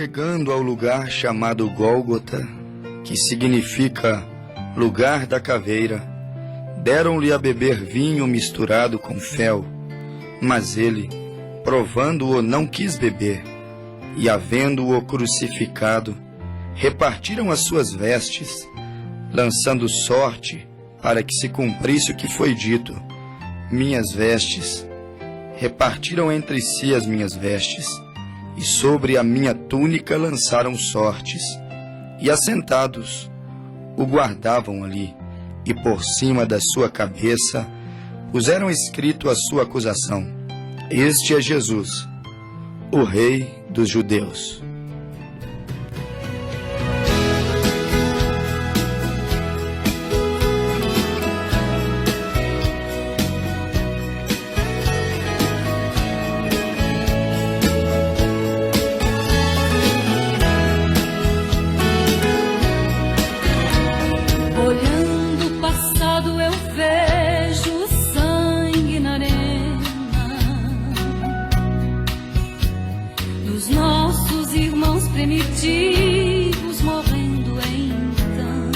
chegando ao lugar chamado Gólgota, que significa lugar da caveira, deram-lhe a beber vinho misturado com fel, mas ele, provando-o, não quis beber, e havendo-o crucificado, repartiram as suas vestes, lançando sorte para que se cumprisse o que foi dito: minhas vestes. Repartiram entre si as minhas vestes, e sobre a minha túnica lançaram sortes, e assentados o guardavam ali, e por cima da sua cabeça puseram escrito a sua acusação: Este é Jesus, o Rei dos Judeus. Primitivos morrendo então,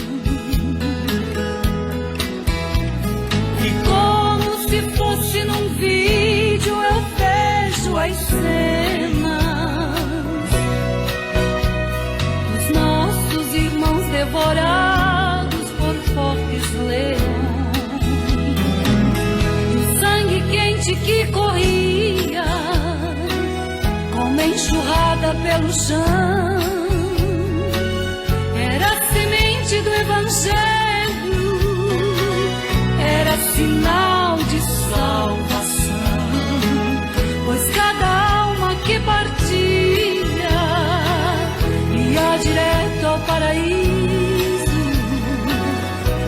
e como se fosse num vídeo eu vejo as cenas dos nossos irmãos devorados por fortes leões, o sangue quente que corria como enxurrada pelo chão, era a semente do Evangelho, era sinal de salvação, pois cada alma que partia ia direto ao paraíso,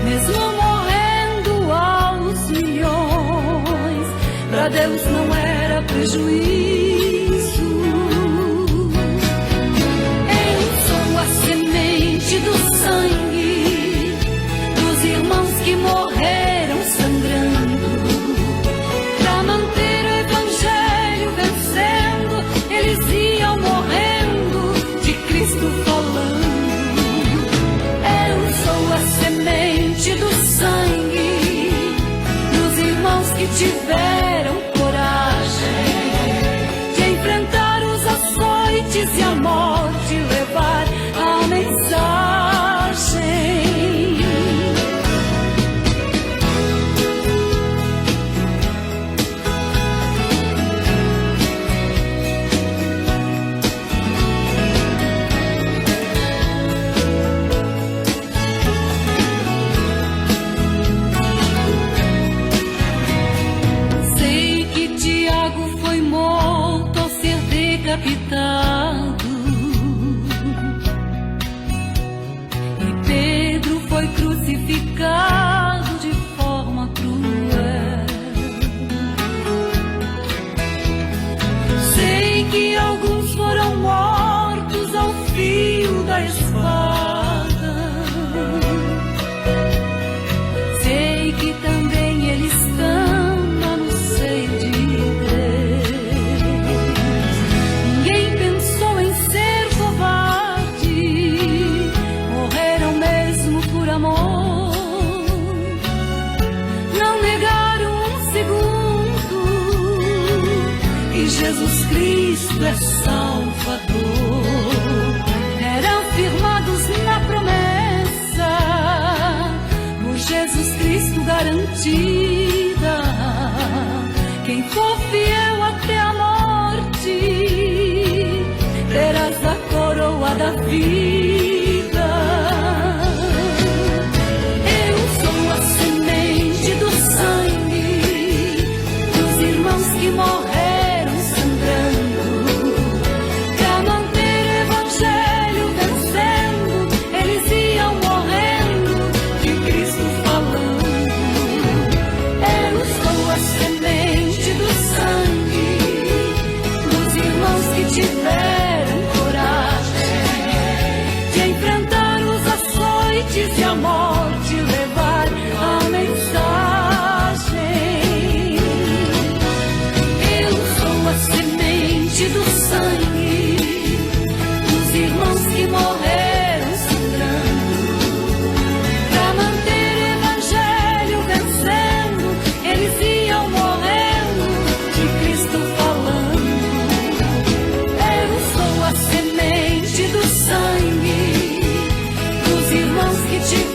mesmo morrendo aos milhões, para Deus não era prejuízo. Do sangue dos irmãos que morreram sangrando para manter o Evangelho vencendo, eles iam morrendo de Cristo falando. Eu sou a semente do sangue dos irmãos que tiveram coragem de enfrentar os açoites e a morte, levar a mensagem. Sei que Tiago foi morto ao ser decapitado, foi crucificado de forma cruel. Sei que alguns foram mortos ao fio da espada. Sei que também eles estão lá no seio de Deus. Ninguém pensou em ser covarde, morreram mesmo por amor, não negaram um segundo que Jesus Cristo é Salvador. Eram firmados na promessa, por Jesus Cristo garantida. Quem for fiel até a morte, terás a coroa da vida. Que morreram sangrando pra manter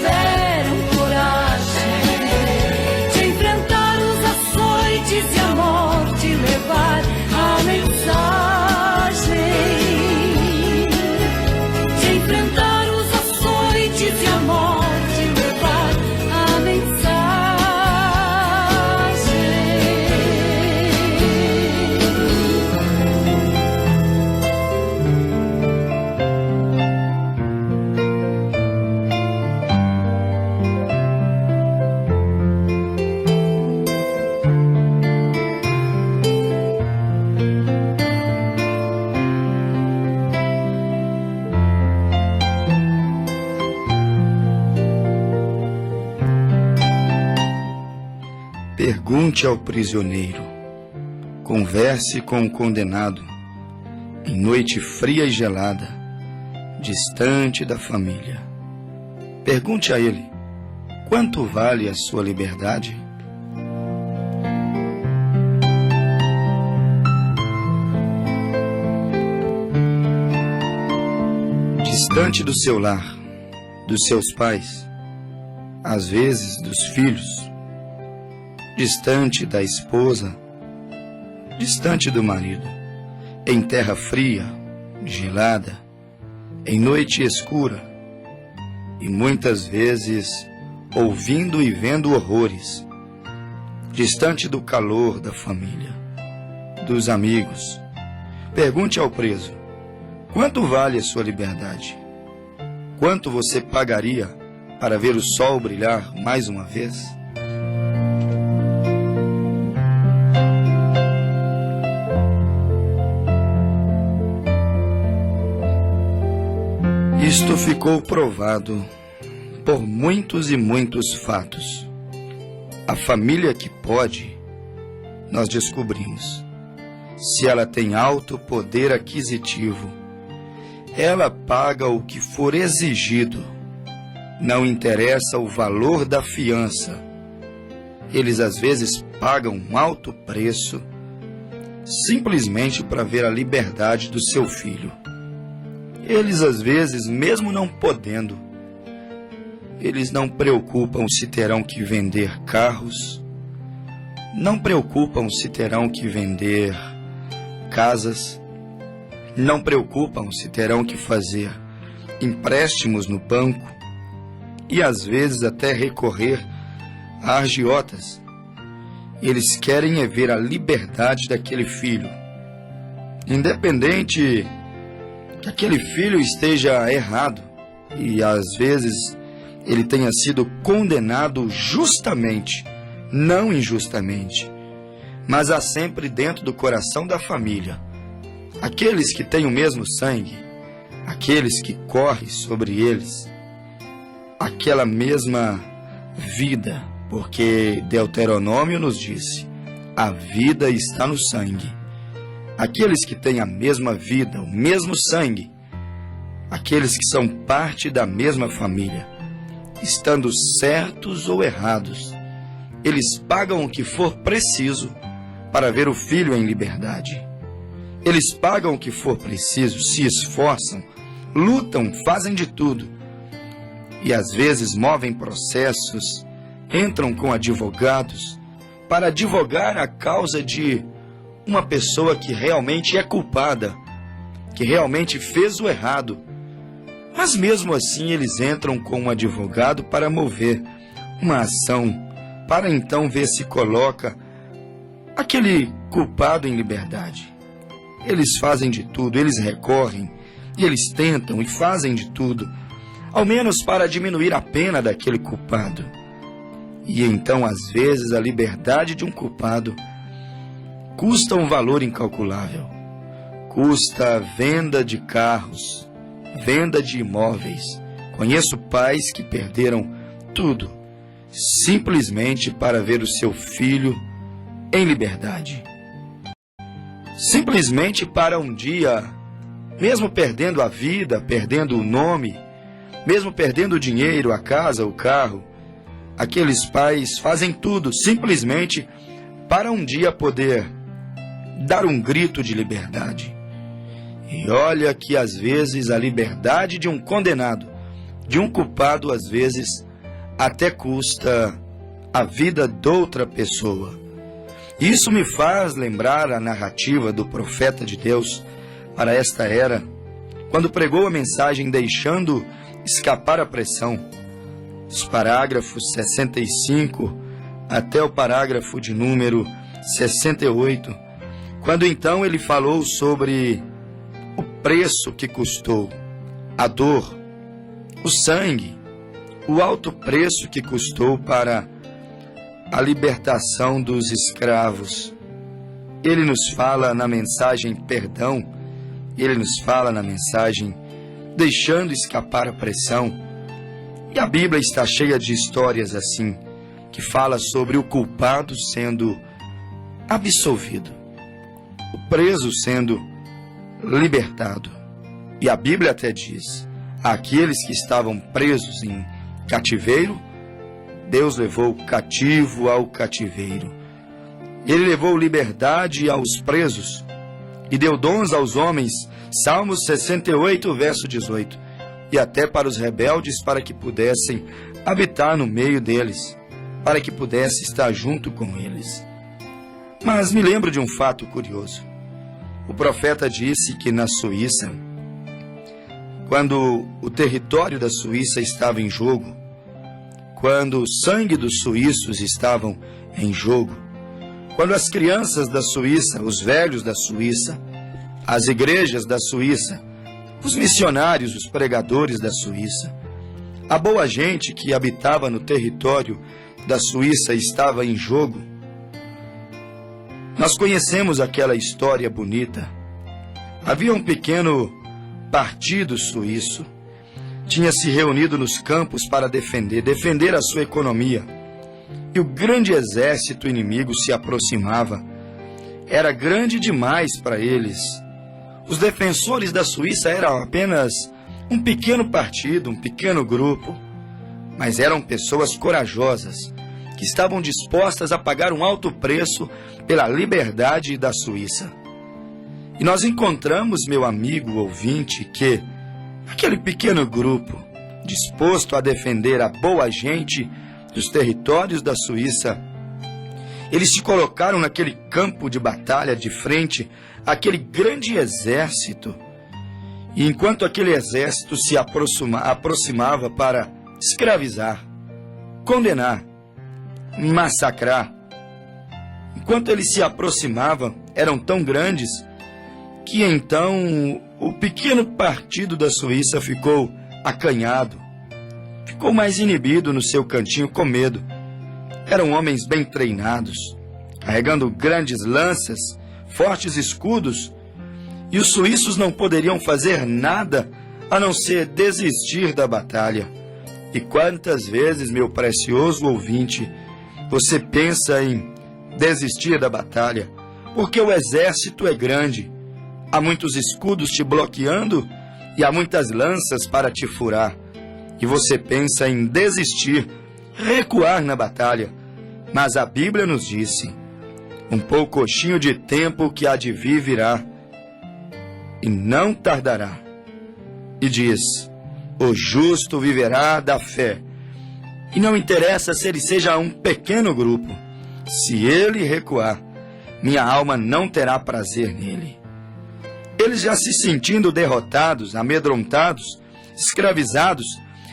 tiveram coragem de enfrentar os açoites e a morte, levar a mensagem, de enfrentar os açoites e a morte, levar a mensagem. Pergunte ao prisioneiro, converse com o condenado, em noite fria e gelada, distante da família. Pergunte a ele, quanto vale a sua liberdade? Distante do seu lar, dos seus pais, às vezes dos filhos, distante da esposa, distante do marido, em terra fria, gelada, em noite escura, e muitas vezes ouvindo e vendo horrores, distante do calor da família, dos amigos. Pergunte ao preso, quanto vale a sua liberdade? Quanto você pagaria para ver o sol brilhar mais uma vez? Isto ficou provado por muitos e muitos fatos. A família que pode, nós descobrimos, se ela tem alto poder aquisitivo, ela paga o que for exigido. Não interessa o valor da fiança. Eles às vezes pagam um alto preço simplesmente para ver a liberdade do seu filho. Eles às vezes, mesmo não podendo, eles não preocupam se terão que vender carros, não preocupam se terão que vender casas, não preocupam se terão que fazer empréstimos no banco e às vezes até recorrer a agiotas. Eles querem é ver a liberdade daquele filho, independente que aquele filho esteja errado e às vezes ele tenha sido condenado justamente, não injustamente, mas há sempre dentro do coração da família aqueles que têm o mesmo sangue, aqueles que correm sobre eles aquela mesma vida, porque Deuteronômio nos disse, a vida está no sangue. Aqueles que têm a mesma vida, o mesmo sangue, aqueles que são parte da mesma família, estando certos ou errados, eles pagam o que for preciso para ver o filho em liberdade. Eles pagam o que for preciso, se esforçam, lutam, fazem de tudo. E às vezes movem processos, entram com advogados para advogar a causa de uma pessoa que realmente é culpada, que realmente fez o errado. Mas mesmo assim eles entram com um advogado para mover uma ação, para então ver se coloca aquele culpado em liberdade. Eles fazem de tudo, eles recorrem, e eles tentam e fazem de tudo, ao menos para diminuir a pena daquele culpado. E então, às vezes, a liberdade de um culpado custa um valor incalculável. Custa a venda de carros, venda de imóveis. Conheço pais que perderam tudo, simplesmente para ver o seu filho em liberdade. Simplesmente para um dia, mesmo perdendo a vida, perdendo o nome, mesmo perdendo o dinheiro, a casa, o carro, aqueles pais fazem tudo simplesmente para um dia poder dar um grito de liberdade. E olha que às vezes a liberdade de um condenado, de um culpado, às vezes até custa a vida de outra pessoa. Isso me faz lembrar a narrativa do profeta de Deus para esta era, quando pregou a mensagem deixando escapar a pressão. Os parágrafos 65 até o parágrafo de número 68, quando então ele falou sobre o preço que custou, a dor, o sangue, o alto preço que custou para a libertação dos escravos. Ele nos fala na mensagem perdão, ele nos fala na mensagem deixando escapar a pressão. E a Bíblia está cheia de histórias assim, que fala sobre o culpado sendo absolvido, o preso sendo libertado. E a Bíblia até diz, aqueles que estavam presos em cativeiro, Deus levou cativo ao cativeiro. Ele levou liberdade aos presos e deu dons aos homens. Salmos 68, verso 18. E até para os rebeldes, para que pudessem habitar no meio deles, para que pudesse estar junto com eles. Mas me lembro de um fato curioso. O profeta disse que na Suíça, quando o território da Suíça estava em jogo, quando o sangue dos suíços estavam em jogo, quando as crianças da Suíça, os velhos da Suíça, as igrejas da Suíça, os missionários, os pregadores da Suíça, a boa gente que habitava no território da Suíça estava em jogo. Nós conhecemos aquela história bonita. Havia um pequeno partido suíço, tinha se reunido nos campos para defender a sua economia. E o grande exército inimigo se aproximava. Era grande demais para eles. Os defensores da Suíça eram apenas um pequeno partido, um pequeno grupo, mas eram pessoas corajosas, que estavam dispostas a pagar um alto preço pela liberdade da Suíça. E nós encontramos, meu amigo ouvinte, que aquele pequeno grupo, disposto a defender a boa gente dos territórios da Suíça, eles se colocaram naquele campo de batalha de frente àquele grande exército. E enquanto aquele exército se aproximava para escravizar, condenar, massacrar, enquanto eles se aproximavam, eram tão grandes que então o pequeno partido da Suíça ficou acanhado, ficou mais inibido no seu cantinho com medo. Eram homens bem treinados, carregando grandes lanças, fortes escudos, e os suíços não poderiam fazer nada a não ser desistir da batalha. E quantas vezes, meu precioso ouvinte, você pensa em desistir da batalha, porque o exército é grande, há muitos escudos te bloqueando e há muitas lanças para te furar, e você pensa em desistir, recuar na batalha. Mas a Bíblia nos disse, um poucochinho de tempo que há de vir virá, e não tardará. E diz, o justo viverá da fé. E não interessa se ele seja um pequeno grupo, se ele recuar, minha alma não terá prazer nele. Eles já se sentindo derrotados, amedrontados, escravizados,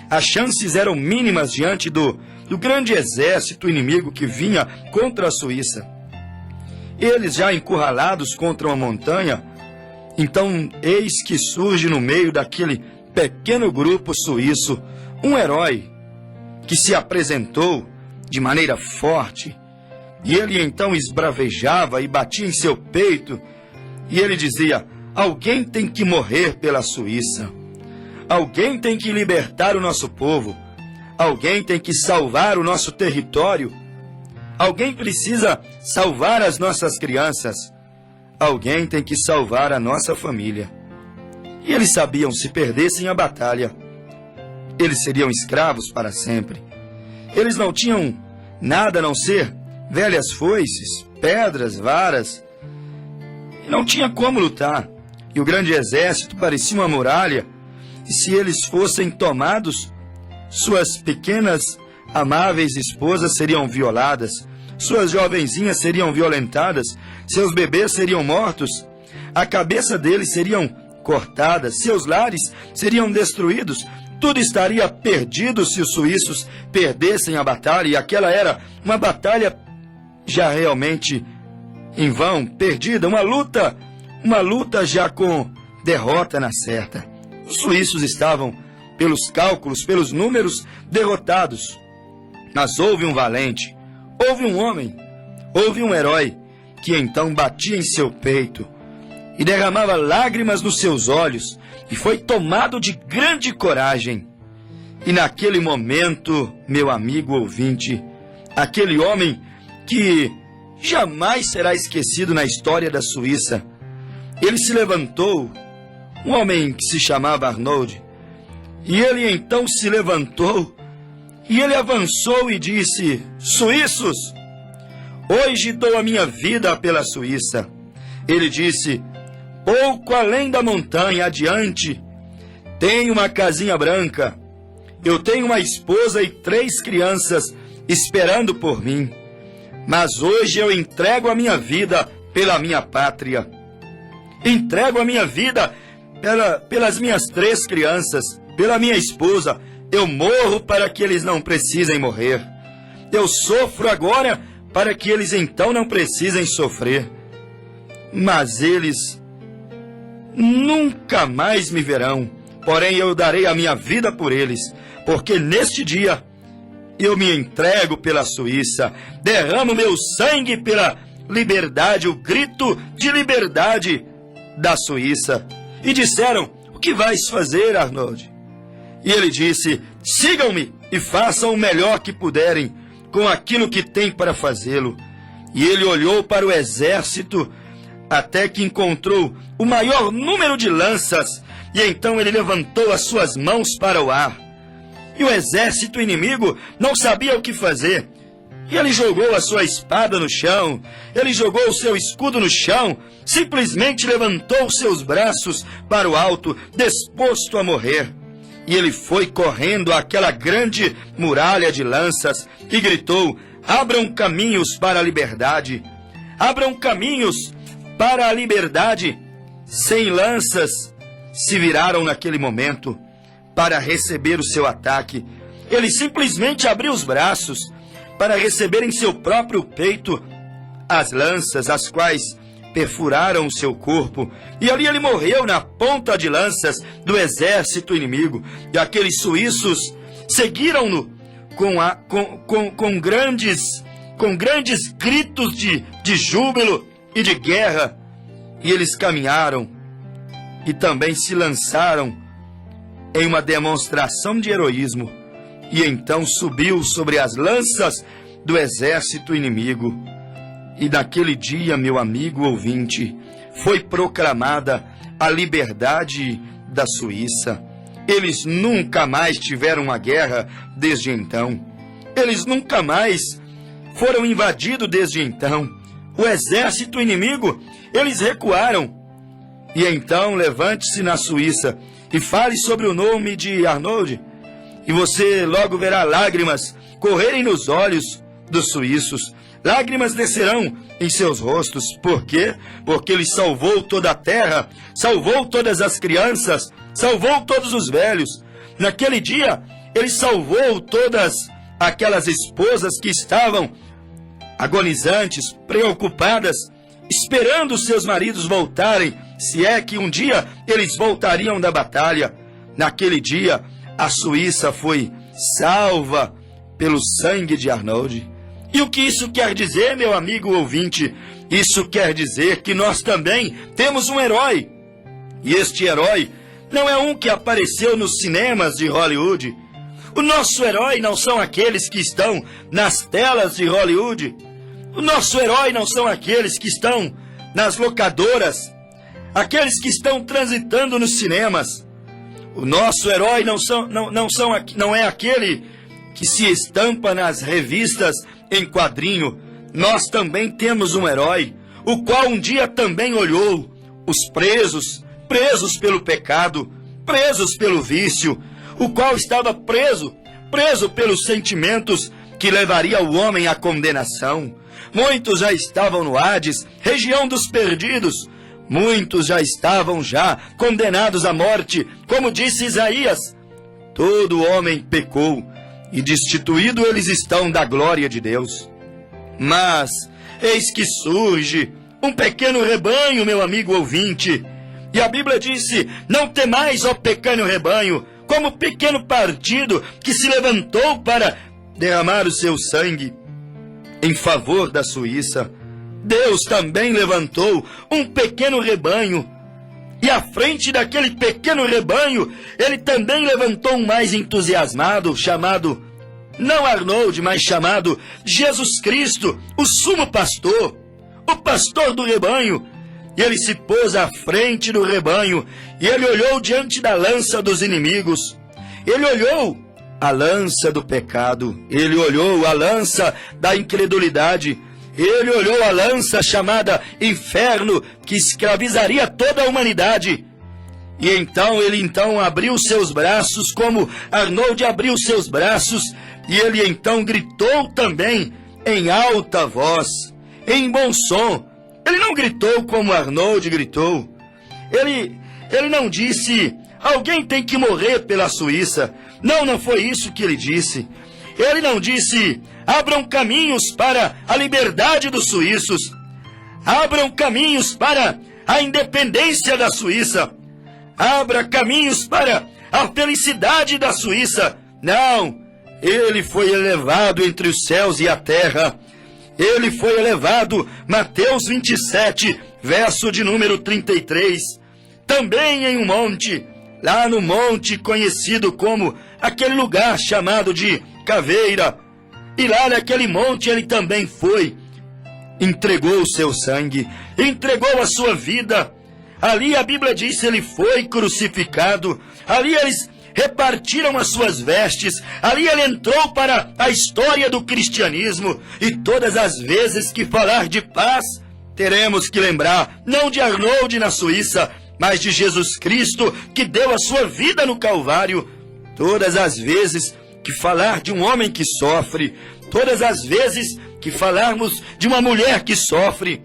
as chances eram mínimas diante do grande exército inimigo que vinha contra a Suíça. Eles já encurralados contra uma montanha, então eis que surge no meio daquele pequeno grupo suíço um herói que se apresentou de maneira forte, e ele então esbravejava e batia em seu peito, e ele dizia, alguém tem que morrer pela Suíça, alguém tem que libertar o nosso povo, alguém tem que salvar o nosso território, alguém precisa salvar as nossas crianças, alguém tem que salvar a nossa família. E eles sabiam, se perdessem a batalha, eles seriam escravos para sempre. Eles não tinham nada a não ser velhas foices, pedras, varas, e não tinha como lutar. E o grande exército parecia uma muralha, e se eles fossem tomados, suas pequenas amáveis esposas seriam violadas, suas jovenzinhas seriam violentadas, seus bebês seriam mortos, a cabeça deles seriam cortadas, seus lares seriam destruídos, tudo estaria perdido se os suíços perdessem a batalha, e aquela era uma batalha já realmente em vão, perdida, uma luta já com derrota na certa. Os suíços estavam, pelos cálculos, pelos números, derrotados. Mas houve um valente, houve um homem, houve um herói, que então batia em seu peito e derramava lágrimas nos seus olhos, e foi tomado de grande coragem. E naquele momento, meu amigo ouvinte, aquele homem que jamais será esquecido na história da Suíça, ele se levantou, um homem que se chamava Arnold, e ele então se levantou, e ele avançou e disse: Suíços, hoje dou a minha vida pela Suíça. Ele disse: pouco além da montanha, adiante, tenho uma casinha branca, eu tenho uma esposa e 3 crianças esperando por mim, mas hoje eu entrego a minha vida pela minha pátria. Entrego a minha vida pelas minhas 3 crianças, pela minha esposa. Eu morro para que eles não precisem morrer. Eu sofro agora para que eles então não precisem sofrer. Mas eles nunca mais me verão. Porém, eu darei a minha vida por eles, porque neste dia eu me entrego pela Suíça, derramo meu sangue pela liberdade, o grito de liberdade da Suíça. E disseram: o que vais fazer, Arnold? E ele disse: sigam-me e façam o melhor que puderem com aquilo que têm para fazê-lo. E ele olhou para o exército até que encontrou o maior número de lanças, e então ele levantou as suas mãos para o ar. E o exército inimigo não sabia o que fazer. E ele jogou a sua espada no chão, ele jogou o seu escudo no chão, simplesmente levantou seus braços para o alto, disposto a morrer. E ele foi correndo àquela grande muralha de lanças e gritou: abram caminhos para a liberdade, abram caminhos para a liberdade. 100 lanças se viraram naquele momento para receber o seu ataque. Ele simplesmente abriu os braços para receber em seu próprio peito as lanças, as quais perfuraram o seu corpo, e ali ele morreu na ponta de lanças do exército inimigo. E aqueles suíços seguiram-no com grandes gritos de júbilo e de guerra, e eles caminharam e também se lançaram em uma demonstração de heroísmo, e então subiu sobre as lanças do exército inimigo. E naquele dia, meu amigo ouvinte, foi proclamada a liberdade da Suíça. Eles nunca mais tiveram uma guerra desde então. Eles nunca mais foram invadidos desde então. O exército inimigo, eles recuaram. E então, levante-se na Suíça e fale sobre o nome de Arnold, e você logo verá lágrimas correrem nos olhos dos suíços. Lágrimas descerão em seus rostos. Por quê? Porque ele salvou toda a terra, salvou todas as crianças, salvou todos os velhos. Naquele dia, ele salvou todas aquelas esposas que estavam agonizantes, preocupadas, esperando seus maridos voltarem, se é que um dia eles voltariam da batalha. Naquele dia, a Suíça foi salva pelo sangue de Arnold. E o que isso quer dizer, meu amigo ouvinte? Isso quer dizer que nós também temos um herói. E este herói não é um que apareceu nos cinemas de Hollywood. O nosso herói não são aqueles que estão nas telas de Hollywood. O nosso herói não são aqueles que estão nas locadoras, aqueles que estão transitando nos cinemas. O nosso herói não é aquele que se estampa nas revistas em quadrinho. Nós também temos um herói, o qual um dia também olhou os presos pelo pecado, presos pelo vício, o qual estava preso preso pelos sentimentos que levaria o homem à condenação. Muitos já estavam no Hades, região dos perdidos. Muitos já estavam condenados à morte, como disse Isaías. Todo homem pecou, e destituído eles estão da glória de Deus. Mas eis que surge um pequeno rebanho, meu amigo ouvinte. E a Bíblia disse: não temais, ó pequeno rebanho, como pequeno partido que se levantou para derramar o seu sangue em favor da Suíça. Deus também levantou um pequeno rebanho. E à frente daquele pequeno rebanho, ele também levantou um mais entusiasmado, chamado, não Arnold, mas chamado Jesus Cristo, o sumo pastor, o pastor do rebanho. E ele se pôs à frente do rebanho, e ele olhou diante da lança dos inimigos. Ele olhou a lança do pecado, ele olhou a lança da incredulidade, ele olhou a lança chamada inferno, que escravizaria toda a humanidade. E então ele abriu seus braços, como Arnold abriu seus braços, e ele então gritou também em alta voz, em bom som. Ele não gritou como Arnold gritou. Ele não disse: alguém tem que morrer pela Suíça. Não foi isso que ele disse. Ele não disse: abram caminhos para a liberdade dos suíços. Abram caminhos para a independência da Suíça. Abra caminhos para a felicidade da Suíça. Não, ele foi elevado entre os céus e a terra. Ele foi elevado, Mateus 27, verso de número 33, também em um monte, lá no monte conhecido como aquele lugar chamado de Caveira. E lá naquele monte ele também foi, entregou o seu sangue, entregou a sua vida. Ali a Bíblia diz: ele foi crucificado. Ali eles repartiram as suas vestes. Ali ele entrou para a história do cristianismo. E todas as vezes que falar de paz, teremos que lembrar, não de Arnold na Suíça, mas de Jesus Cristo, que deu a sua vida no Calvário. Todas as vezes que falar de um homem que sofre, todas as vezes que falarmos de uma mulher que sofre,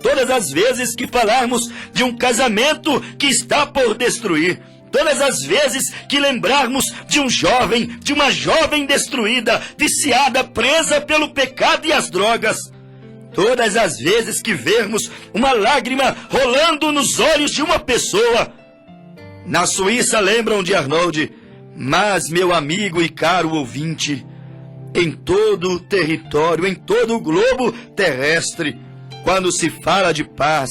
todas as vezes que falarmos de um casamento que está por destruir, todas as vezes que lembrarmos de um jovem, de uma jovem destruída, viciada, presa pelo pecado e as drogas, todas as vezes que vermos uma lágrima rolando nos olhos de uma pessoa. Na Suíça lembram de Arnold, mas, meu amigo e caro ouvinte, em todo o território, em todo o globo terrestre, quando se fala de paz,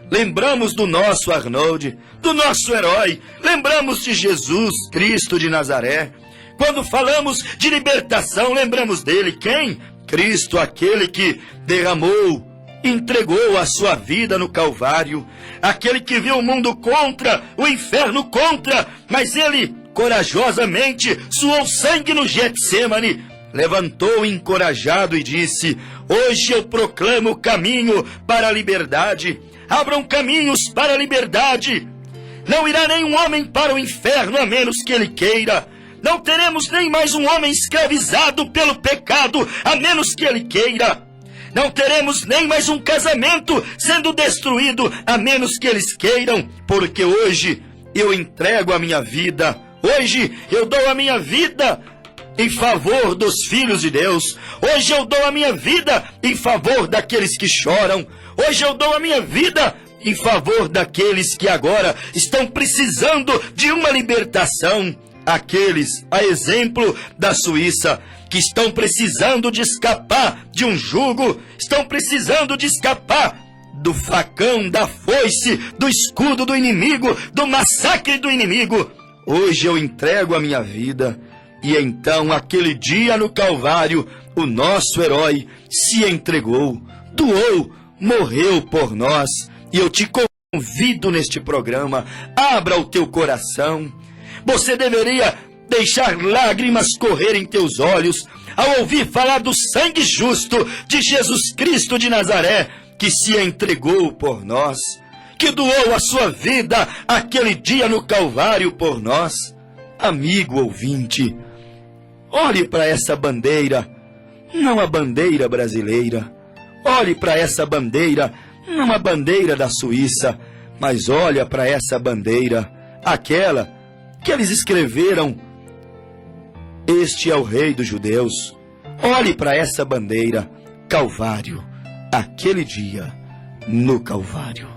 lembramos do nosso Arnold, do nosso herói, lembramos de Jesus Cristo de Nazaré. Quando falamos de libertação, lembramos dele. Quem? Cristo, aquele que derramou, entregou a sua vida no Calvário, aquele que viu o mundo contra, o inferno contra, mas ele corajosamente suou sangue no Getsêmani, levantou encorajado e disse: hoje eu proclamo o caminho para a liberdade. Abram caminhos para a liberdade. Não irá nenhum homem para o inferno a menos que ele queira. Não teremos nem mais um homem escravizado pelo pecado a menos que ele queira. Não teremos nem mais um casamento sendo destruído a menos que eles queiram, porque hoje eu entrego a minha vida. Hoje eu dou a minha vida em favor dos filhos de Deus. Hoje eu dou a minha vida em favor daqueles que choram. Hoje eu dou a minha vida em favor daqueles que agora estão precisando de uma libertação. Aqueles, a exemplo da Suíça, que estão precisando de escapar de um jugo, estão precisando de escapar do facão, da foice, do escudo do inimigo, do massacre do inimigo. Hoje eu entrego a minha vida. E então, aquele dia no Calvário, o nosso herói se entregou, doou, morreu por nós. E eu te convido neste programa, abra o teu coração. Você deveria deixar lágrimas correr em teus olhos ao ouvir falar do sangue justo de Jesus Cristo de Nazaré, que se entregou por nós, que doou a sua vida aquele dia no Calvário por nós. Amigo ouvinte, olhe para essa bandeira, não a bandeira brasileira. Olhe para essa bandeira, não a bandeira da Suíça, mas olha para essa bandeira, aquela que eles escreveram: este é o rei dos judeus. Olhe para essa bandeira, Calvário, aquele dia no Calvário.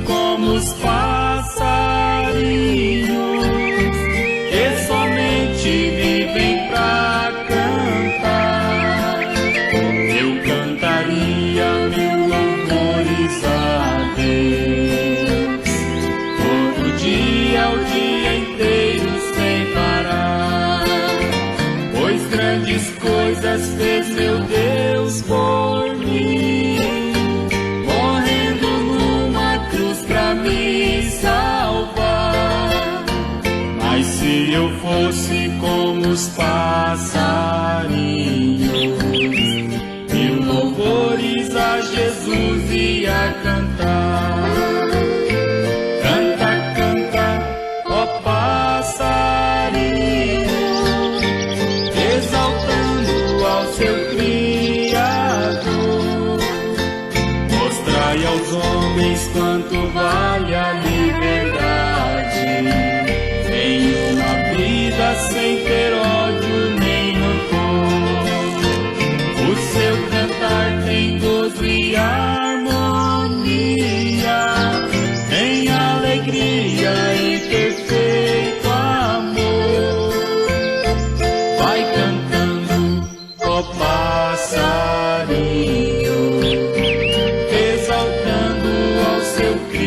Como os passarinhos que somente vivem pra cantar, eu cantaria mil louvores a Deus, todo dia, o dia inteiro sem parar, pois grandes coisas fez meu Deus por mim. Me salvar, mas se eu fosse como os passarinhos, mil louvores a Jesus ia cantar. Canta, canta, ó passarinho, exaltando ao seu Criador. Mostrai aos homens quanto vale a liberdade, em uma vida sem ter ódio nem rancor. O seu cantar tem gozo e harmonia, tem alegria e perfeito amor. Vai cantando, ó passarinho, exaltando ao seu Criador.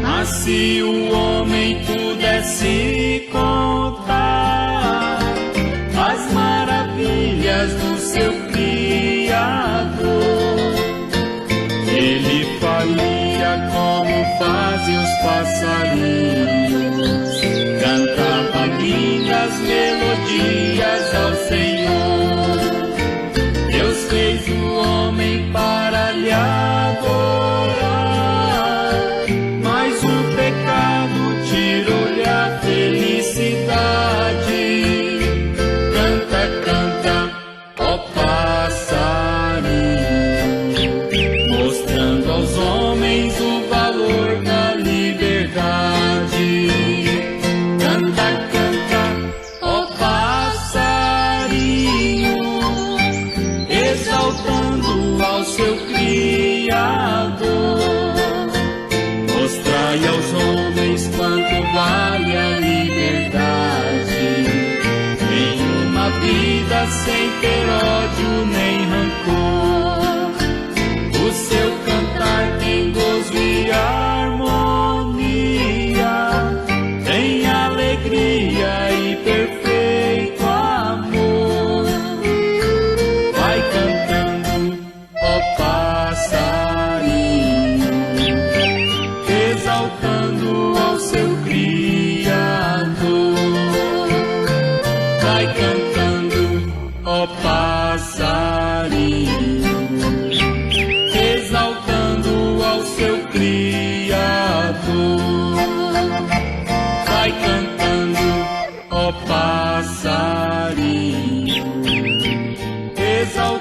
Mas se o homem pudesse contar as maravilhas do seu Criador, ele faria como fazem os passarinhos, cantava lindas melodias ao Senhor. Deus fez o homem para lhe adorar, mas o pecado tirou-lhe a felicidade. Canta, canta, ó passarinho, mostrando aos homens o valor da liberdade. Canta, canta, ó passarinho, exaltando ao seu Criador. Mostrai aos homens quanto vale a liberdade, em uma vida sem ter ódio nem rancor. O seu cantar tem gozo e harmonia, tem alegria e perfeito amor. Vai cantando, ó passarinho, exaltando ao seu Criador. Vai cantando, ó passarinho, exaltando ao seu Criador. Vai cantando, ó passarinho, exaltando